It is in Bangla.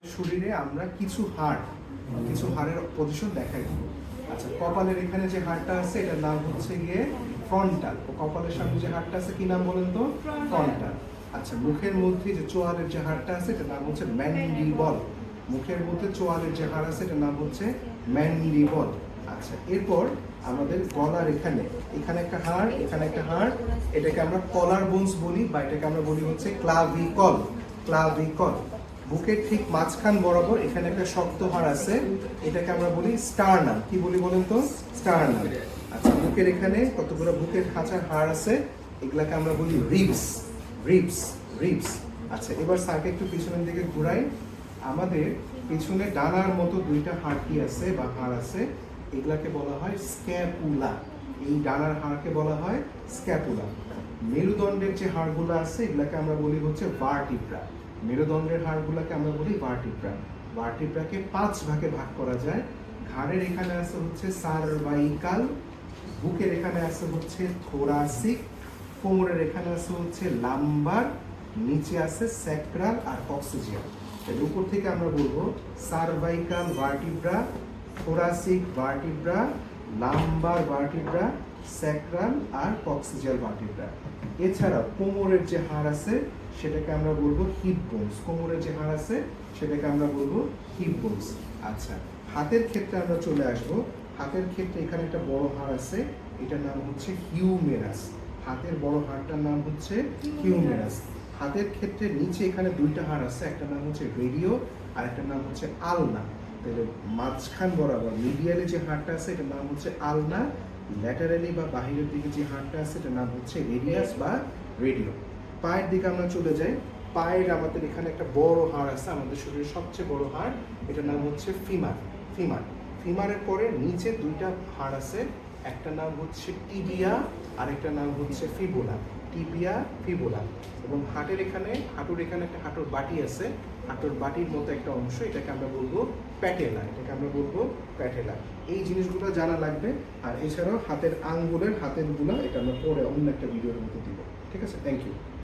শরীরে আমরা কিছু হাড়ের পজিশন দেখাই দিব। আচ্ছা, কপালের এখানে যে হাড়টা আছে এটার নাম হচ্ছে গিয়ে ফ্রন্টাল। কপালের সামনে যে হাড়টা আছে কি নাম বলেন তো? ফ্রন্টাল। আচ্ছা, মুখের মধ্যে যে চোয়ালের যে হাড়টা আছে এটার নাম হচ্ছে ম্যান্ডিবল। মুখের মধ্যে চোয়ালের যে হাড় আছে এটার নাম হচ্ছে ম্যান্ডিবল। আচ্ছা, এরপর আমাদের গলার এখানে একটা হাড়, এখানে একটা হাড়, এটাকে আমরা কলার বোনস বলি বা এটাকে আমরা বলি হচ্ছে ক্লাভিকল। বুকের ঠিক মাঝখান বরাবর এখানে একটা শক্ত হাড় আছে, এটাকে আমরা বলি স্টার্নাম। কি বলি বলেন তো? স্টার্নাম। আচ্ছা, বুকের এখানে কতগুলো বুকের খাঁচার হাড় আছে, এগুলাকে আমরা বলি রিবস। আচ্ছা, এবার স্যারকে একটু পিছনের দিকে ঘুরাই। আমাদের পিছনে ডানার মতো দুইটা হাড় আছে বা হাড় আছে, এগুলাকে বলা হয় স্ক্যাপুলা। এই ডানার হাড়কে বলা হয় স্ক্যাপুলা। মেরুদণ্ডের যে হাড়গুলো আছে এগুলাকে আমরা বলি হচ্ছে ভার্টিব্রা। মেরুদণ্ডের হাড়গুলোকে আমরা বলি ভার্টিব্রা। ভার্টিব্রাকে 5 ভাগে ভাগ করা যায়। ঘাড়ের এখানে আছে হচ্ছে সার্ভাইকাল, বুকের এখানে আছে হচ্ছে থোরাসিক, কোমরের এখানে আছে হচ্ছে লাম্বার, নিচে আছে স্যাক্রাল আর কক্সিজিয়াল। এর উপর থেকে আমরা বলবো cervical vertebra, thoracic vertebra, lumbar vertebra, sacral আর কক্সিজিয়াল ভার্টিব্রা। এছাড়া কোমরের যে হাড় আছে সেটাকে আমরা বলবো হিপ বোনস। কোমরের যে হাড় আছে সেটাকে আমরা বলবো হিপ বোনস। আচ্ছা, হাতের ক্ষেত্রে আমরা চলে আসবো। হাতের ক্ষেত্রে এখানে একটা বড় হাড় আছে, এটার নাম হচ্ছে হিউমেরাস। হাতের বড় হাড়টার নাম হচ্ছে হিউমেরাস। হাতের ক্ষেত্রে নিচে এখানে দুইটা হাড় আছে, একটা নাম হচ্ছে রেডিও আর একটা নাম হচ্ছে আলনা। তাহলে মাঝখান বরাবর মিডিয়ালে যে হাড়টা আছে এটার নাম হচ্ছে আলনা, ল্যাটারালি বা বাহিরের দিকে যে হাড়টা আছে এটার নাম হচ্ছে রেডিয়াস বা রেডিও। পায়ের দিকে আমরা চলে যাই। পায়ের আমাদের এখানে একটা বড় হাড় আছে, আমাদের শরীরের সবচেয়ে বড় হাড়, এটার নাম হচ্ছে ফিমারের পরে নিচে দুইটা হাড় আছে, একটা নাম হচ্ছে টিবিয়া আর একটা নাম হচ্ছে ফিবুলা। এবং হাঁটুর এখানে একটা হাঁটুর বাটি আছে, হাঁটুর বাটির মতো একটা অংশ, এটাকে আমরা বলবো প্যাটেলা। এই জিনিসগুলো জানা লাগবে। আর এছাড়াও হাতের গুলা এটা আমরা পরে অন্য একটা ভিডিওর মধ্যে দিব। ঠিক আছে, থ্যাংক ইউ।